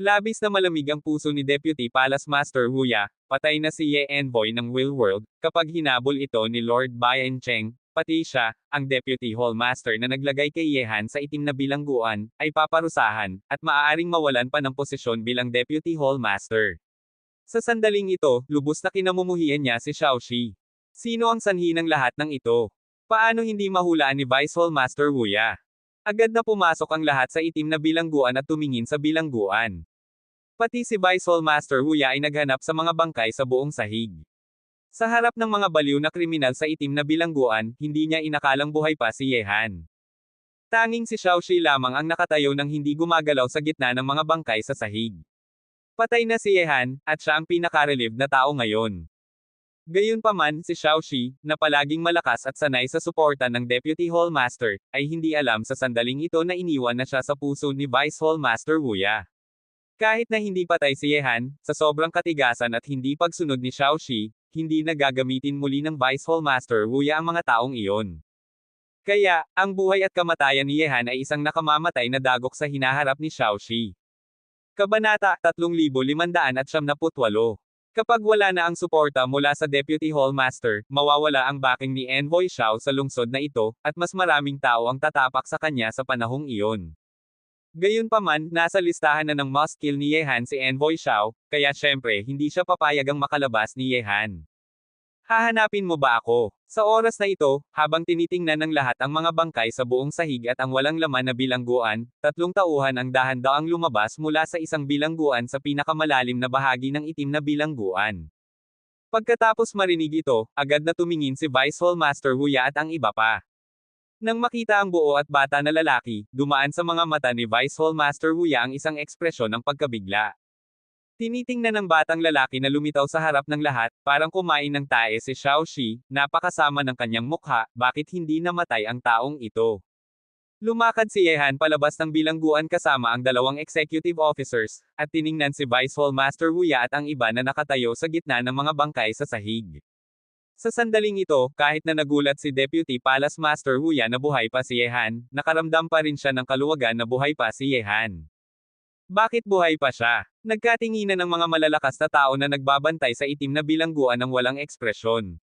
Labis na malamig ang puso ni Deputy Palace Master Huya, patay na si Ye Envoy ng Will World, kapag hinabol ito ni Lord Bayan Cheng, pati siya, ang Deputy Hallmaster na naglagay kay Yehan sa itim na bilangguan, ay paparusahan, at maaaring mawalan pa ng posisyon bilang Deputy Hallmaster. Sa sandaling ito, lubos na kinamumuhian niya si Xiao Shi. Sino ang sanhi ng lahat ng ito? Paano hindi mahulaan ni Vice Hallmaster Huya? Agad na pumasok ang lahat sa itim na bilangguan at tumingin sa bilangguan. Pati si Vice Hallmaster Huya ay naghanap sa mga bangkay sa buong sahig. Sa harap ng mga baliw na kriminal sa itim na bilangguan, hindi niya inakalang buhay pa si Yehan. Tanging si Xiao Shi lamang ang nakatayo nang hindi gumagalaw sa gitna ng mga bangkay sa sahig. Patay na si Yehan, at siya ang pinaka-relieved na tao ngayon. Gayunpaman, si Xiao Shi, na palaging malakas at sanay sa suporta ng Deputy Hallmaster, ay hindi alam sa sandaling ito na iniwan na siya sa puso ni Vice Hallmaster Huya. Kahit na hindi patay si Yehan, sa sobrang katigasan at hindi pagsunod ni Xiao Shi, hindi na gagamitin muli ng Vice Hall Master Wuya ang mga taong iyon. Kaya, ang buhay at kamatayan ni Yehan ay isang nakamamatay na dagok sa hinaharap ni Xiaoxi. Kabanata 3578. Kapag wala na ang suporta mula sa Deputy Hall Master, mawawala ang backing ni Envoy Xiao sa lungsod na ito, at mas maraming tao ang tatapak sa kanya sa panahong iyon. Gayunpaman, nasa listahan na ng must kill ni Yehan si Envoy Xiao, kaya syempre hindi siya papayagang makalabas ni Yehan. Hahanapin mo ba ako? Sa oras na ito, habang tinitingnan ng lahat ang mga bangkay sa buong sahig at ang walang laman na bilangguan, 3 tauhan ang dahan-daang lumabas mula sa isang bilangguan sa pinakamalalim na bahagi ng itim na bilangguan. Pagkatapos marinig ito, agad na tumingin si Vice Hall Master Wuya at ang iba pa. Nang makita ang buo at bata na lalaki, dumaan sa mga mata ni Vice Hall Master Wuya ang isang ekspresyon ng pagkabigla. Tinitingnan ng batang lalaki na lumitaw sa harap ng lahat, parang kumain ng tae si Xiaoxi, napakasama ng kanyang mukha, bakit hindi namatay ang taong ito? Lumakad si Yehan palabas ng bilangguan kasama ang 2 executive officers, at tiningnan si Vice Hall Master Wuya at ang iba na nakatayo sa gitna ng mga bangkay sa sahig. Sa sandaling ito, kahit na nagulat si Deputy Palace Master Wuya na buhay pa si Yehan, nakaramdam pa rin siya ng kaluwagan na buhay pa si Yehan. Bakit buhay pa siya? Nagkatinginan ng mga malalakas na tao na nagbabantay sa itim na bilangguan ng walang ekspresyon.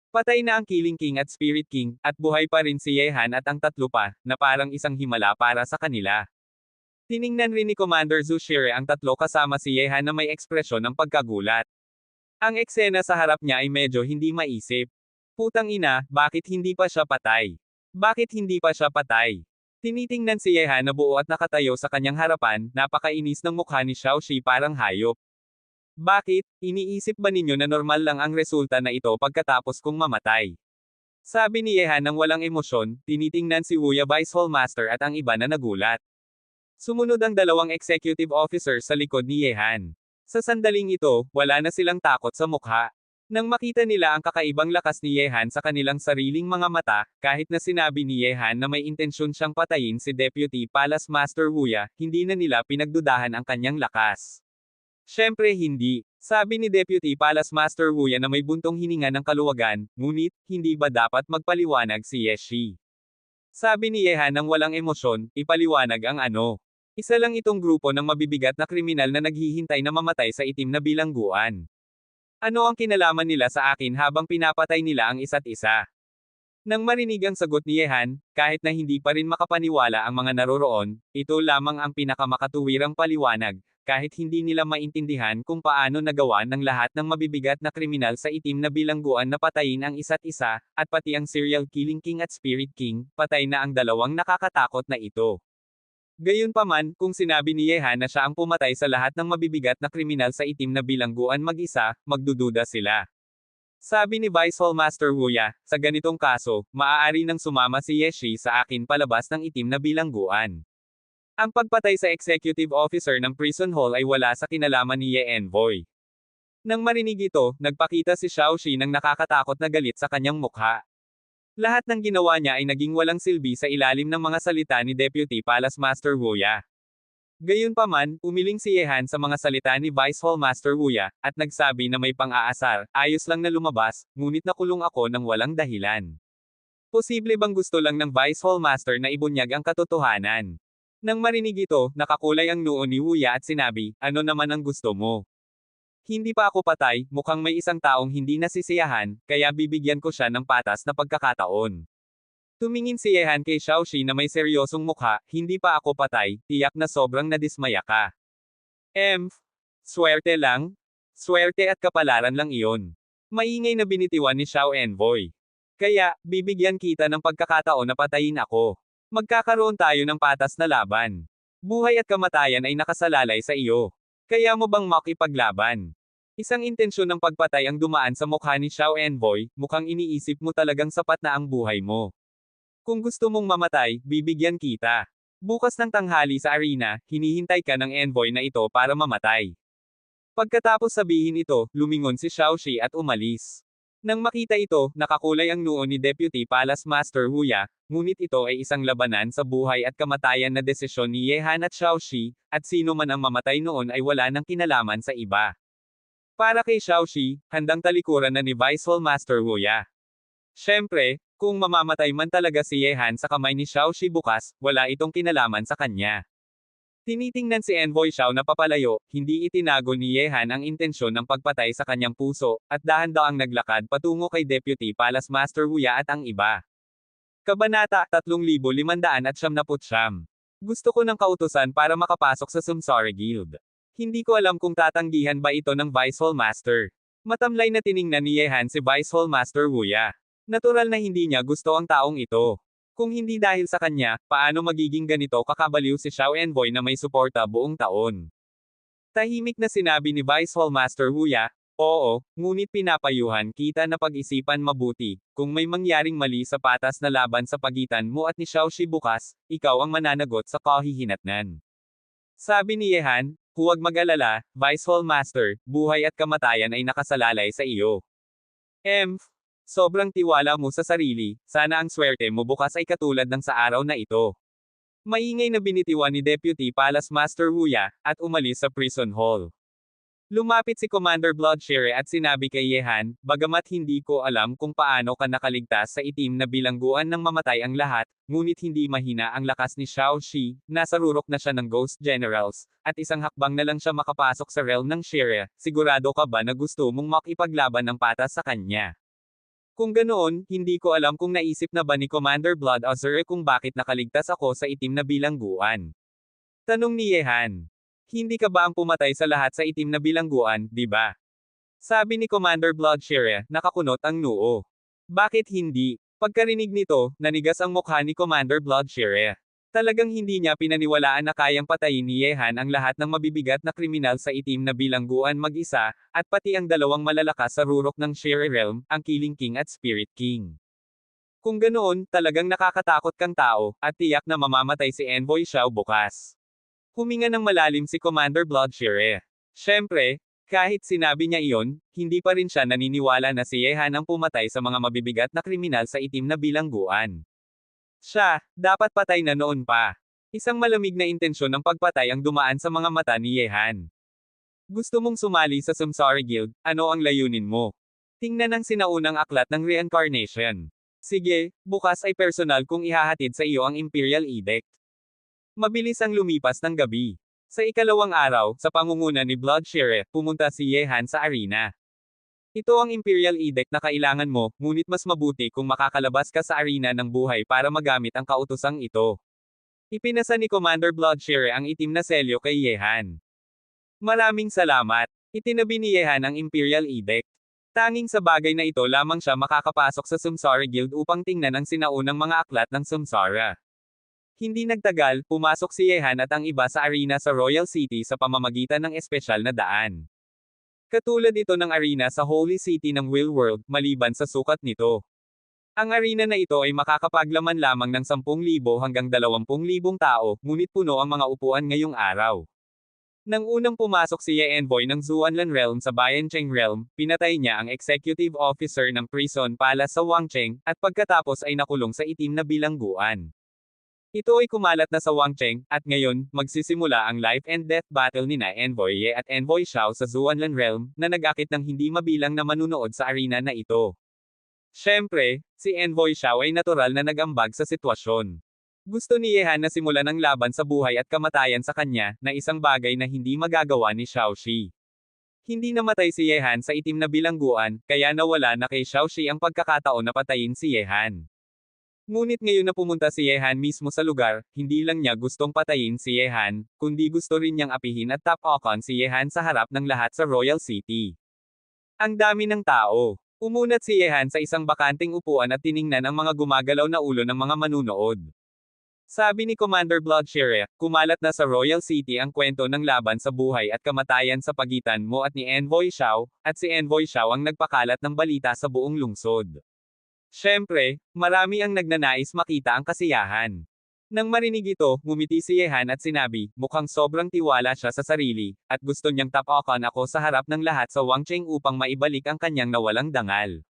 Patay na ang Killing King at Spirit King, at buhay pa rin si Yehan at ang 3 pa, na parang isang himala para sa kanila. Tiningnan rin ni Commander Zhu Shire ang 3 kasama si Yehan na may ekspresyon ng pagkagulat. Ang eksena sa harap niya ay medyo hindi maisip. Putang ina, bakit hindi pa siya patay? Bakit hindi pa siya patay? Tinitingnan si Yehan na buo at nakatayo sa kanyang harapan, napakainis ng mukha ni Xiaoxi parang hayop. Bakit? Iniisip ba ninyo na normal lang ang resulta na ito pagkatapos kong mamatay? Sabi ni Yehan nang walang emosyon, tinitingnan si Wuya Vice Hall Master at ang iba na nagulat. Sumunod ang 2 executive officers sa likod ni Yehan. Sa sandaling ito, wala na silang takot sa mukha. Nang makita nila ang kakaibang lakas ni Yehan sa kanilang sariling mga mata, kahit na sinabi ni Yehan na may intensyon siyang patayin si Deputy Palace Master Wuya, hindi na nila pinagdudahan ang kanyang lakas. Syempre hindi. Sabi ni Deputy Palace Master Wuya na may buntong hininga ng kaluwagan, ngunit, hindi ba dapat magpaliwanag si Yeshi? Sabi ni Yehan nang walang emosyon, ipaliwanag ang ano. Isa lang itong grupo ng mabibigat na kriminal na naghihintay na mamatay sa itim na bilangguan. Ano ang kinalaman nila sa akin habang pinapatay nila ang isa't isa? Nang marinig ang sagot ni Yehan, kahit na hindi pa rin makapaniwala ang mga naroroon, ito lamang ang pinakamakatuwirang paliwanag, kahit hindi nila maintindihan kung paano nagawa ng lahat ng mabibigat na kriminal sa itim na bilangguan na patayin ang isa't isa, at pati ang serial killing king at spirit king, patay na ang 2 nakakatakot na ito. Gayunpaman, kung sinabi ni Yehan na siya ang pumatay sa lahat ng mabibigat na kriminal sa itim na bilangguan mag-isa, magdududa sila. Sabi ni Vice Hall Master Wuya, sa ganitong kaso, maaari nang sumama si Yeshi sa akin palabas ng itim na bilangguan. Ang pagpatay sa executive officer ng prison hall ay wala sa kinalaman ni Ye Envoy. Nang marinig ito, nagpakita si Xiaoxi ng nakakatakot na galit sa kanyang mukha. Lahat ng ginawa niya ay naging walang silbi sa ilalim ng mga salita ni Deputy Palace Master Wuya. Gayunpaman, umiling si Yehan sa mga salita ni Vice Hall Master Wuya, at nagsabi na may pang-aasar, ayos lang na lumabas, ngunit nakulong ako ng walang dahilan. Posible bang gusto lang ng Vice Hall Master na ibunyag ang katotohanan? Nang marinig ito, nakakulay ang noo ni Wuya at sinabi, ano naman ang gusto mo? Hindi pa ako patay, mukhang may isang taong hindi nasisiyahan, kaya bibigyan ko siya ng patas na pagkakataon. Tumingin si Yehan kay Xiaoxi na may seryosong mukha, hindi pa ako patay, tiyak na sobrang nadismaya ka. Swerte lang? Swerte at kapalaran lang iyon. Maingay na binitiwan ni Xiao Envoy. Kaya, bibigyan kita ng pagkakataon na patayin ako. Magkakaroon tayo ng patas na laban. Buhay at kamatayan ay nakasalalay sa iyo. Kaya mo bang makipaglaban? Isang intensyon ng pagpatay ang dumaan sa mukha ni Xiao Envoy, mukhang iniisip mo talagang sapat na ang buhay mo. Kung gusto mong mamatay, bibigyan kita. Bukas ng tanghali sa arena, hinihintay ka ng envoy na ito para mamatay. Pagkatapos sabihin ito, lumingon si Xiaoxi at umalis. Nang makita ito, nakakulay ang noo ni Deputy Palace Master Wuya, ngunit ito ay isang labanan sa buhay at kamatayan na desisyon ni Yehan at Xiaoxi, at sino man ang mamatay noon ay wala nang kinalaman sa iba. Para kay Xiaoxi, handang talikuran na ni Vice Master Wuya. Siyempre, kung mamamatay man talaga si Yehan sa kamay ni Xiaoxi bukas, wala itong kinalaman sa kanya. Tinitingnan si Envoy Xiao na papalayo, hindi itinago ni Yehan ang intensyon ng pagpatay sa kanyang puso, at dahan-daang naglakad patungo kay Deputy Palace Master Wuya at ang iba. Kabanata 3579. Gusto ko ng kautusan para makapasok sa Samsara Guild. Hindi ko alam kung tatanggihan ba ito ng Vice Master. Matamlay na tiningnan ni Yehan si Vice Master Wuya. Natural na hindi niya gusto ang taong ito. Kung hindi dahil sa kanya, paano magiging ganito kakabaliw si Xiao Envoy na may suporta buong taon? Tahimik na sinabi ni Vice Master Wuya, oo, ngunit pinapayuhan kita na pag-isipan mabuti, kung may mangyaring mali sa patas na laban sa pagitan mo at ni Xiaoxi bukas, ikaw ang mananagot sa kahihinatnan. Sabi ni Yehan, huwag mag-alala, Vice Master, buhay at kamatayan ay nakasalalay sa iyo. Sobrang tiwala mo sa sarili, sana ang swerte mo bukas ay katulad ng sa araw na ito. Maingay na binitiwan ni Deputy Palace Master Wuya, at umalis sa prison hall. Lumapit si Commander Bloodshire at sinabi kay Yehan, bagamat hindi ko alam kung paano ka nakaligtas sa itim na bilangguan nang mamatay ang lahat, ngunit hindi mahina ang lakas ni Xiaoxi, nasa rurok na siya ng Ghost Generals, at isang hakbang na lang siya makapasok sa realm ng Shire, sigurado ka ba na gusto mong makipaglaban ng patas sa kanya? Kung ganoon, hindi ko alam kung naisip na ba ni Commander Blood Ozer kung bakit nakaligtas ako sa itim na bilangguan. Tanong ni Yehan. Hindi ka ba ang pumatay sa lahat sa itim na bilangguan, di ba? Sabi ni Commander Bloodshire, nakakunot ang noo. Bakit hindi? Pagkarinig nito, nanigas ang mukha ni Commander Bloodshire. Talagang hindi niya pinaniwalaan na kayang patayin ni Yehan ang lahat ng mabibigat na kriminal sa itim na bilangguan mag-isa, at pati ang dalawang malalakas sa rurok ng Shire Realm, ang Killing King at Spirit King. Kung ganoon, talagang nakakatakot kang tao, at tiyak na mamamatay si Envoy Xiao bukas. Huminga ng malalim si Commander Bloodshire. Siyempre, kahit sinabi niya iyon, hindi pa rin siya naniniwala na si Yehan ang pumatay sa mga mabibigat na kriminal sa itim na bilangguan. Siya, dapat patay na noon pa. Isang malamig na intensyon ng pagpatay ang dumaan sa mga mata ni Yehan. Gusto mong sumali sa Samsara Guild, ano ang layunin mo? Tingnan ang sinaunang aklat ng reincarnation. Sige, bukas ay personal kung ihahatid sa iyo ang Imperial Edict. Mabilis ang lumipas ng gabi. Sa ikalawang araw, sa pangunguna ni Bloodshire, pumunta si Yehan sa arena. Ito ang Imperial Edict na kailangan mo, ngunit mas mabuti kung makakalabas ka sa arena ng buhay para magamit ang kautusang ito. Ipinasa ni Commander Bloodshire ang itim na selyo kay Yehan. Maraming salamat. Itinabi ni Yehan ang Imperial Edict. Tanging sa bagay na ito lamang siya makakapasok sa Samsara Guild upang tingnan ang sinaunang mga aklat ng Samsara. Hindi nagtagal, pumasok si Yehan at ang iba sa arena sa Royal City sa pamamagitan ng espesyal na daan. Katulad ito ng arena sa Holy City ng Will World, maliban sa sukat nito. Ang arena na ito ay makakapaglaman lamang ng 10,000 hanggang 20,000 tao, ngunit puno ang mga upuan ngayong araw. Nang unang pumasok si Ye Envoy ng Zuanlan Realm sa Bayancheng Realm, pinatay niya ang executive officer ng Prison Palace sa Wangcheng, at pagkatapos ay nakulong sa itim na bilangguan. Ito ay kumalat na sa Wangcheng, at ngayon, magsisimula ang life and death battle nina Envoy Ye at Envoy Xiao sa Zuanlan Realm, na nag-akit ng hindi mabilang na manunood sa arena na ito. Siyempre, si Envoy Xiao ay natural na nag-ambag sa sitwasyon. Gusto ni Yehan na simulan ang laban sa buhay at kamatayan sa kanya, na isang bagay na hindi magagawa ni Xiaoxi. Hindi namatay si Yehan sa itim na bilangguan, kaya nawala na kay Xiaoxi ang pagkakataon na patayin si Yehan. Ngunit ngayon na pumunta si Yehan mismo sa lugar, hindi lang niya gustong patayin si Yehan, kundi gusto rin niyang apihin at tapakan si Yehan sa harap ng lahat sa Royal City. Ang dami ng tao. Umunat si Yehan sa isang bakanting upuan at tiningnan ang mga gumagalaw na ulo ng mga manunood. Sabi ni Commander Bloodshire, kumalat na sa Royal City ang kwento ng laban sa buhay at kamatayan sa pagitan mo at ni Envoy Xiao, at si Envoy Xiao ang nagpakalat ng balita sa buong lungsod. Siyempre, marami ang nagnanais makita ang kasiyahan. Nang marinig ito, ngumiti si Yehan at sinabi, mukhang sobrang tiwala siya sa sarili, at gusto niyang tapakan ako sa harap ng lahat sa Wangcheng upang maibalik ang kanyang nawalang dangal.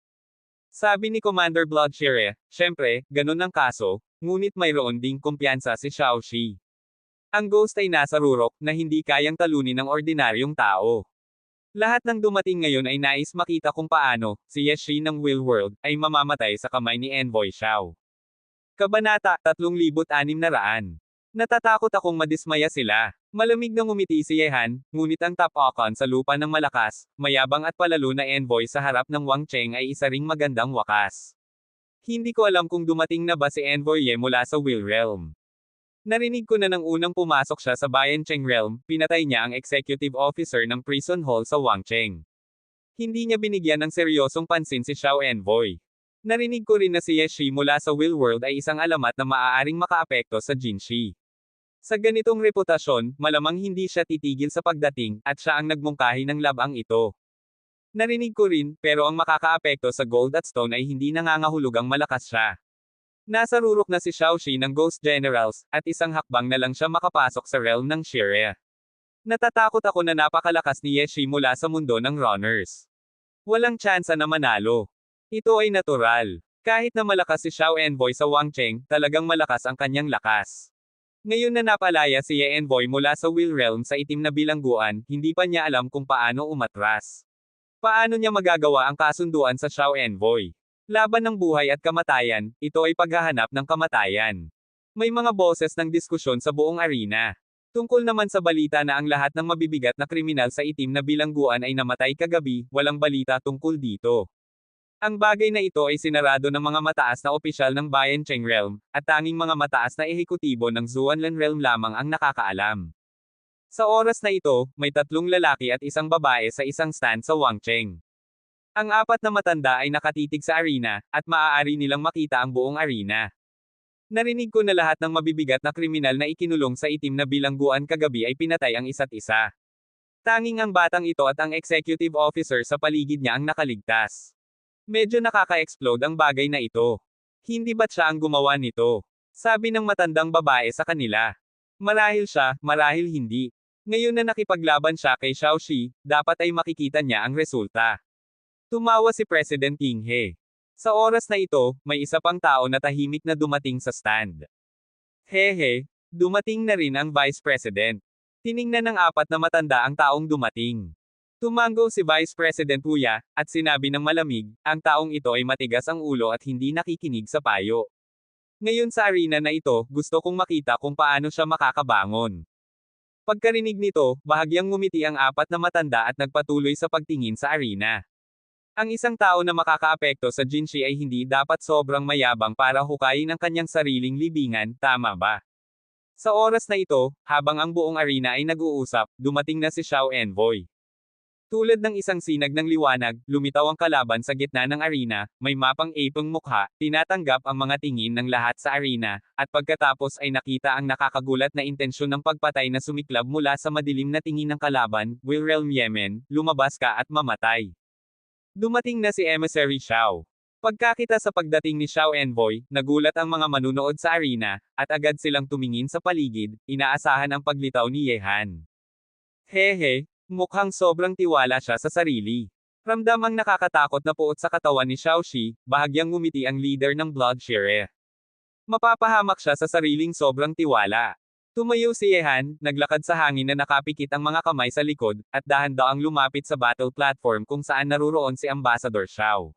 Sabi ni Commander Bloodshire, siyempre, ganun ang kaso, ngunit mayroon ding kumpiyansa si Xiaoxi. Ang ghost ay nasa rurok, na hindi kayang talunin ng ordinaryong tao. Lahat ng dumating ngayon ay nais makita kung paano, si Yeshi ng Will World, ay mamamatay sa kamay ni Envoy Xiao. Kabanata 3600. Natatakot akong madismaya sila. Malamig na ngumiti si Yehan, ngunit ang Top Ocon sa lupa ng malakas, mayabang at palalo na envoy sa harap ng Wang Cheng ay isa ring magandang wakas. Hindi ko alam kung dumating na ba si Envoy Ye mula sa Will Realm. Narinig ko na nang unang pumasok siya sa Bayan Cheng Realm, pinatay niya ang executive officer ng prison hall sa Wang Cheng. Hindi niya binigyan ng seryosong pansin si Xiao Envoy. Narinig ko rin na si Yeshi mula sa Will World ay isang alamat na maaaring makaapekto sa Jinshi. Sa ganitong reputasyon, malamang hindi siya titigil sa pagdating, at siya ang nagmungkahi ng labang ito. Narinig ko rin, pero ang makakaapekto sa Gold at Stone ay hindi nangangahulugang malakas siya. Nasa rurok na si Xiaoxi ng Ghost Generals, at isang hakbang na lang siya makapasok sa realm ng Shire. Natatakot ako na napakalakas ni Yeshi mula sa mundo ng runners. Walang tsansa na manalo. Ito ay natural. Kahit na malakas si Xiao Envoy sa Wang Cheng, talagang malakas ang kanyang lakas. Ngayon na napalaya si Ye Envoy mula sa Will Realm sa itim na bilangguan, hindi pa niya alam kung paano umatras. Paano niya magagawa ang kasunduan sa Xiao Envoy? Laban ng buhay at kamatayan, ito ay paghahanap ng kamatayan. May mga boses ng diskusyon sa buong arena. Tungkol naman sa balita na ang lahat ng mabibigat na kriminal sa itim na bilangguan ay namatay kagabi, walang balita tungkol dito. Ang bagay na ito ay sinarado ng mga mataas na opisyal ng Bayan Cheng Realm, at tanging mga mataas na ehekutibo ng Zuanlan Realm lamang ang nakakaalam. Sa oras na ito, may 3 lalaki at isang babae sa isang stand sa Wang Cheng. Ang 4 na matanda ay nakatitig sa arena, at maaari nilang makita ang buong arena. Narinig ko na lahat ng mabibigat na kriminal na ikinulong sa itim na bilangguan kagabi ay pinatay ang isa't isa. Tanging ang batang ito at ang executive officer sa paligid niya ang nakaligtas. Medyo nakaka-explode ang bagay na ito. Hindi ba't siya ang gumawa nito? Sabi ng matandang babae sa kanila. Marahil siya, marahil hindi. Ngayon na nakipaglaban siya kay Xiaoxi, dapat ay makikita niya ang resulta. Tumawa si President King He. Sa oras na ito, may isa pang tao na tahimik na dumating sa stand. Hehe, dumating na rin ang Vice President. Tiningnan ng 4 na matanda ang taong dumating. Tumango si Vice President Huya, at sinabi ng malamig, ang taong ito ay matigas ang ulo at hindi nakikinig sa payo. Ngayon sa arena na ito, gusto kong makita kung paano siya makakabangon. Pagkarinig nito, bahagyang ngumiti ang 4 na matanda at nagpatuloy sa pagtingin sa arena. Ang isang tao na makakaapekto sa Jinshi ay hindi dapat sobrang mayabang para hukayin ang kanyang sariling libingan, tama ba? Sa oras na ito, habang ang buong arena ay nag-uusap, dumating na si Xiao Envoy. Tulad ng isang sinag ng liwanag, lumitaw ang kalaban sa gitna ng arena, may mapang apong mukha, tinatanggap ang mga tingin ng lahat sa arena, at pagkatapos ay nakita ang nakakagulat na intensyon ng pagpatay na sumiklab mula sa madilim na tingin ng kalaban, Will Realm Yemen, lumabas ka at mamatay. Dumating na si Emissary Xiao. Pagkakita sa pagdating ni Xiao Envoy, nagulat ang mga manunood sa arena, at agad silang tumingin sa paligid, inaasahan ang paglitaw ni Yehan. Hehe. Mukhang sobrang tiwala siya sa sarili. Ramdam ang nakakatakot na puot sa katawan ni Xiaoxi, bahagyang ngumiti ang leader ng Blood Shire. Mapapahamak siya sa sariling sobrang tiwala. Tumayo si Yehan, naglakad sa hangin na nakapikit ang mga kamay sa likod, at dahan-daang lumapit sa battle platform kung saan naruroon si Ambassador Xiao.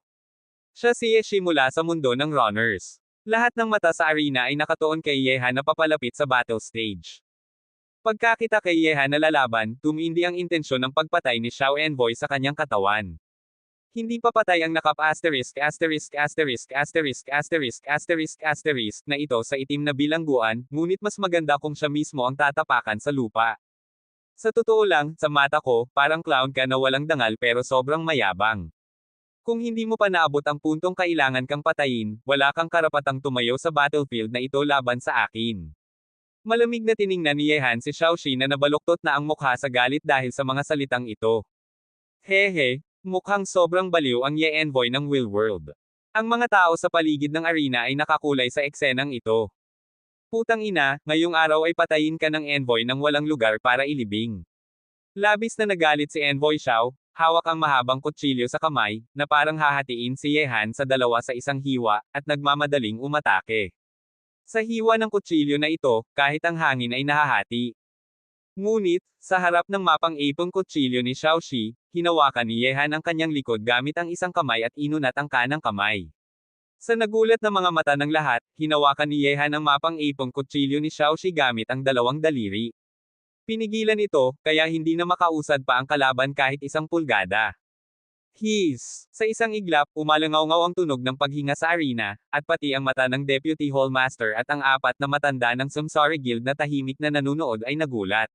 Siya si Yeshi mula sa mundo ng runners. Lahat ng mata sa arena ay nakatuon kay Yehan na papalapit sa battle stage. Pagkakita kay Yehan na lalaban, tumindi ang intensyon ng pagpatay ni Xiao Envoy sa kanyang katawan. Hindi pa patay ang nakap na ito sa itim na bilangguan, ngunit mas maganda kung siya mismo ang tatapakan sa lupa. Sa totoo lang, sa mata ko, parang clown ka na walang dangal pero sobrang mayabang. Kung hindi mo pa naabot ang puntong kailangan kang patayin, wala kang karapatang tumayo sa battlefield na ito laban sa akin. Malamig na tiningnan ni Yehan si Xiaoxi na nabaluktot na ang mukha sa galit dahil sa mga salitang ito. Hehe, mukhang sobrang baliw ang Ye Envoy ng Will World. Ang mga tao sa paligid ng arena ay nakakulay sa eksenang ito. Putang ina, ngayong araw ay patayin ka ng Envoy nang walang lugar para ilibing. Labis na nagalit si Envoy Xiao, hawak ang mahabang kutsilyo sa kamay, na parang hahatiin si Yehan sa dalawa sa isang hiwa, at nagmamadaling umatake. Sa hiwa ng kutsilyo na ito, kahit ang hangin ay nahahati. Ngunit, sa harap ng mapang ipong kutsilyo ni Xiaoxi, hinawakan ni Yehan ang kanyang likod gamit ang isang kamay at inunat ang kanang kamay. Sa nagulat na mga mata ng lahat, hinawakan ni Yehan ang mapang ipong kutsilyo ni Xiaoxi gamit ang dalawang daliri. Pinigilan ito, kaya hindi na makausad pa ang kalaban kahit isang pulgada. Sa isang iglap, umalangaw-ngaw ang tunog ng paghinga sa arena, at pati ang mata ng Deputy Hallmaster at ang apat na matanda ng Samsari Guild na tahimik na nanunood ay nagulat.